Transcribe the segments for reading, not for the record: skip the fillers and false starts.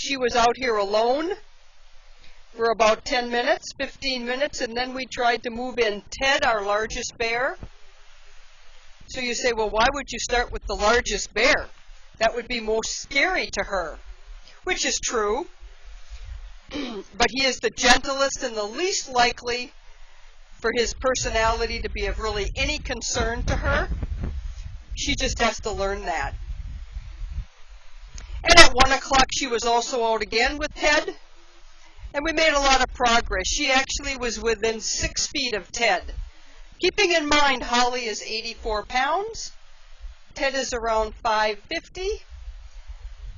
she was out here alone for about 10 minutes, 15 minutes, and then we tried to move in Ted, our largest bear. So you say, well, why would you start with the largest bear? That would be most scary to her, which is true. But he is the gentlest and the least likely for his personality to be of really any concern to her. She just has to learn that. And at 1 o'clock, she was also out again with Ted, and we made a lot of progress. She actually was within 6 feet of Ted. Keeping in mind, Holly is 84 pounds. Ted is around 550.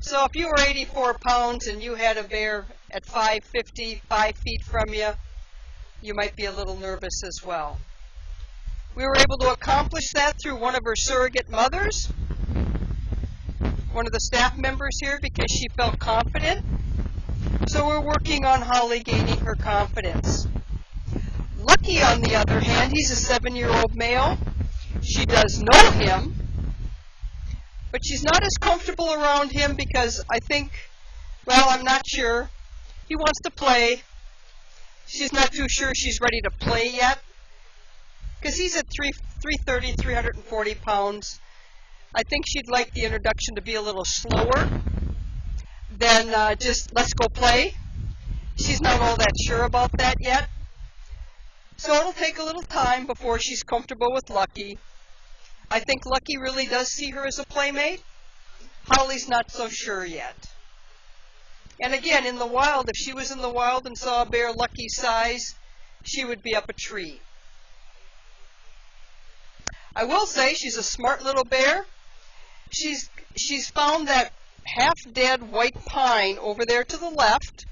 So if you were 84 pounds and you had a bear at 550, 5 feet from you, you might be a little nervous as well. We were able to accomplish that through one of her surrogate mothers, one of the staff members here, because she felt confident. So we're working on Holly gaining her confidence. Lucky, on the other hand, he's a 7-year-old male. She does know him, but she's not as comfortable around him because I think, well, I'm not sure. He wants to play. She's not too sure she's ready to play yet because he's at 330, 340 pounds. I think she'd like the introduction to be a little slower than just let's go play. She's not all that sure about that yet. So it'll take a little time before she's comfortable with Lucky. I think Lucky really does see her as a playmate. Holly's not so sure yet. And again, in the wild, if she was in the wild and saw a bear Lucky's size, she would be up a tree. I will say she's a smart little bear. She's found that half-dead white pine over there to the left.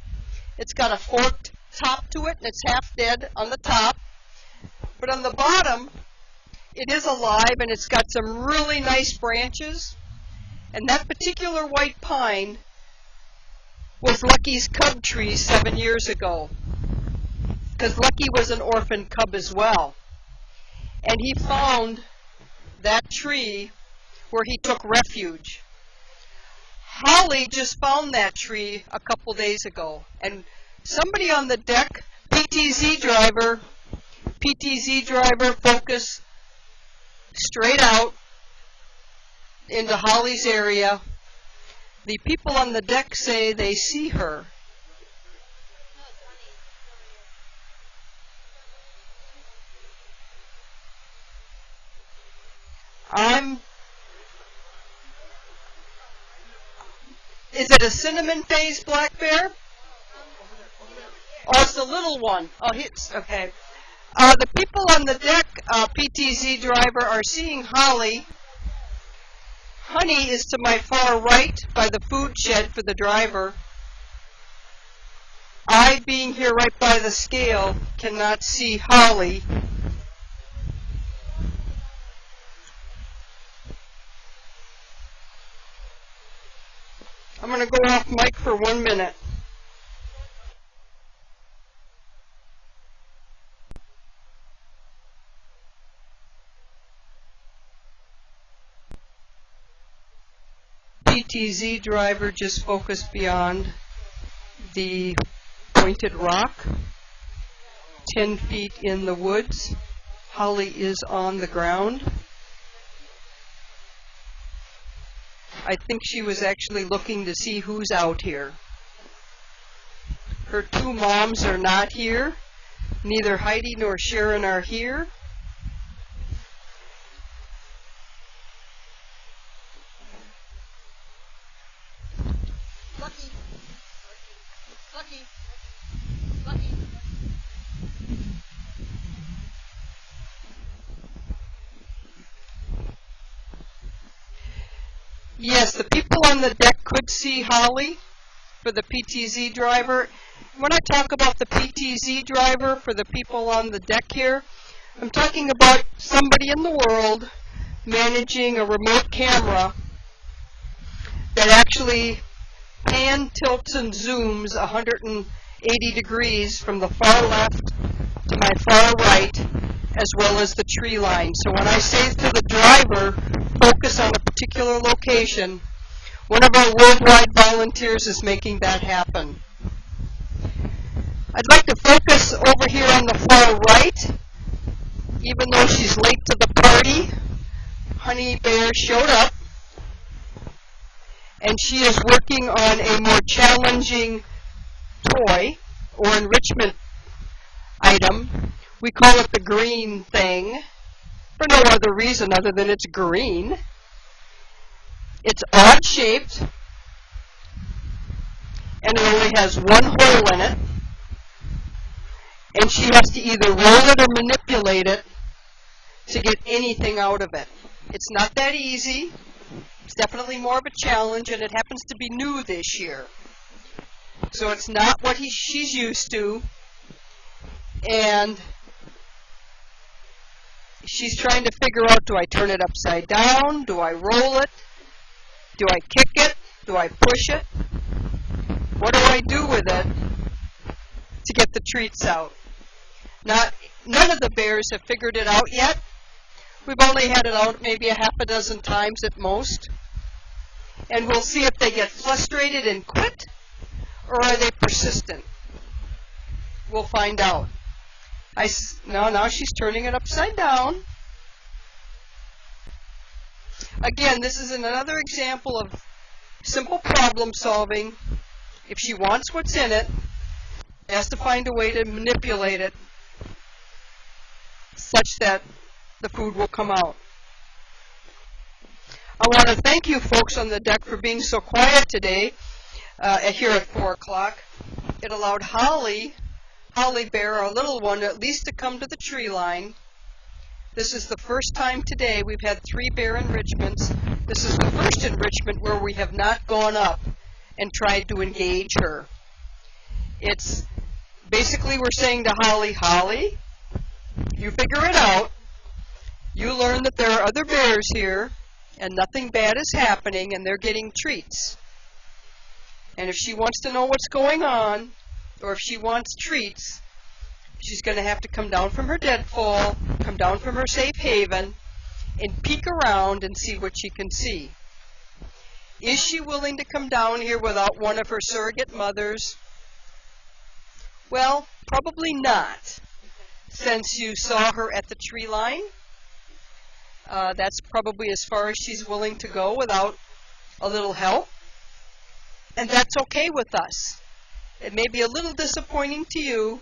It's got a forked top to it, and it's half-dead on the top. But on the bottom, it is alive, and it's got some really nice branches. And that particular white pine was Lucky's cub tree 7 years ago, because Lucky was an orphan cub as well. And he found that tree where he took refuge. Holly just found that tree a couple days ago, and somebody on the deck, PTZ driver, focus straight out into Holly's area. The people on the deck say they see her. Is it a cinnamon phase black bear? Oh, it's the little one. Oh, okay. The people on the deck, PTZ driver, are seeing Holly. Honey is to my far right by the food shed for the driver. I, being here right by the scale, cannot see Holly. I'm going to go off mic for 1 minute. PTZ driver just focused beyond the pointed rock, 10 feet in the woods. Holly is on the ground. I think she was actually looking to see who's out here. Her two moms are not here. Neither Heidi nor Sharon are here. Lucky. Yes, the people on the deck could see Holly for the PTZ driver. When I talk about the PTZ driver for the people on the deck here, I'm talking about somebody in the world managing a remote camera that actually pan, tilts, and zooms 180 degrees from the far left to my far right, as well as the tree line. So when I say to the driver, focus on a particular location, One of our worldwide volunteers is making that happen. I'd like to focus over here on the far right. Even though she's late to the party, Honey Bear showed up, and she is working on a more challenging toy or enrichment item. We call it the green thing for no other reason other than it's green. It's odd shaped, and it only has one hole in it, and she has to either roll it or manipulate it to get anything out of it. It's not that easy. It's definitely more of a challenge, and it happens to be new this year. So it's not what she's used to, and she's trying to figure out, do I turn it upside down? Do I roll it? Do I kick it? Do I push it? What do I do with it to get the treats out? None of the bears have figured it out yet. We've only had it out maybe a half a dozen times at most. And we'll see if they get frustrated and quit, or are they persistent. We'll find out. Now she's turning it upside down. Again, this is another example of simple problem solving. If she wants what's in it, she has to find a way to manipulate it such that the food will come out. I want to thank you folks on the deck for being so quiet today here at 4 o'clock. It allowed Holly Bear, our little one, at least to come to the tree line. This is the first time today we've had 3 bear enrichments. This is the first enrichment where we have not gone up and tried to engage her. It's basically we're saying to Holly, you figure it out. You learn that there are other bears here and nothing bad is happening and they're getting treats. And if she wants to know what's going on, or if she wants treats, she's going to have to come down from her deadfall, come down from her safe haven, and peek around and see what she can see. Is she willing to come down here without one of her surrogate mothers? Well, probably not, since you saw her at the tree line. That's probably as far as she's willing to go without a little help. And that's okay with us. It may be a little disappointing to you,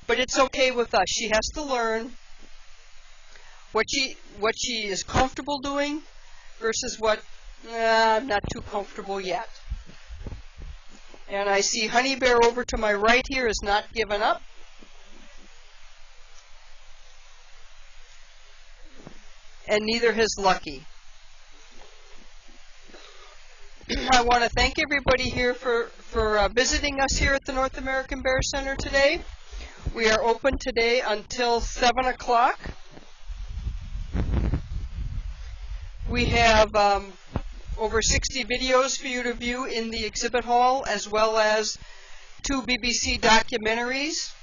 but it's okay with us. She has to learn what she is comfortable doing versus what I'm not too comfortable yet. And I see Honey Bear over to my right here has not given up. And neither has Lucky. I want to thank everybody here for visiting us here at the North American Bear Center today. We are open today until 7 o'clock. We have over 60 videos for you to view in the exhibit hall, as well as 2 BBC documentaries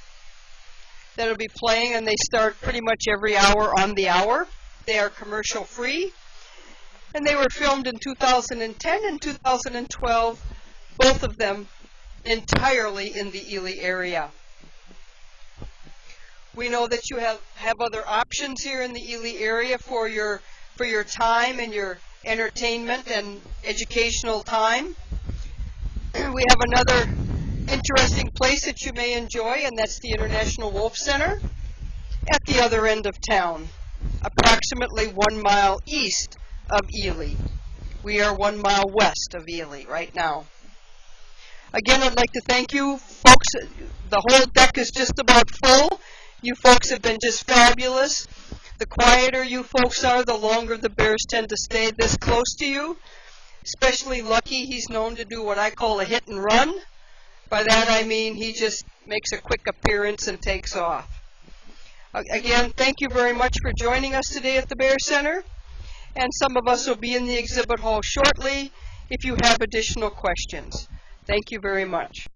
that will be playing, and they start pretty much every hour on the hour. They are commercial free, and they were filmed in 2010 and 2012, both of them entirely in the Ely area. We know that you have other options here in the Ely area for your time and your entertainment and educational time. We have another interesting place that you may enjoy, and that's the International Wolf Center at the other end of town, approximately 1 mile east of Ely. We are 1 mile west of Ely right now. Again, I'd like to thank you folks. The whole deck is just about full. You folks have been just fabulous. The quieter you folks are, the longer the bears tend to stay this close to you. Especially Lucky, he's known to do what I call a hit and run. By that I mean he just makes a quick appearance and takes off. Again, thank you very much for joining us today at the Bear Center. And some of us will be in the exhibit hall shortly if you have additional questions. Thank you very much.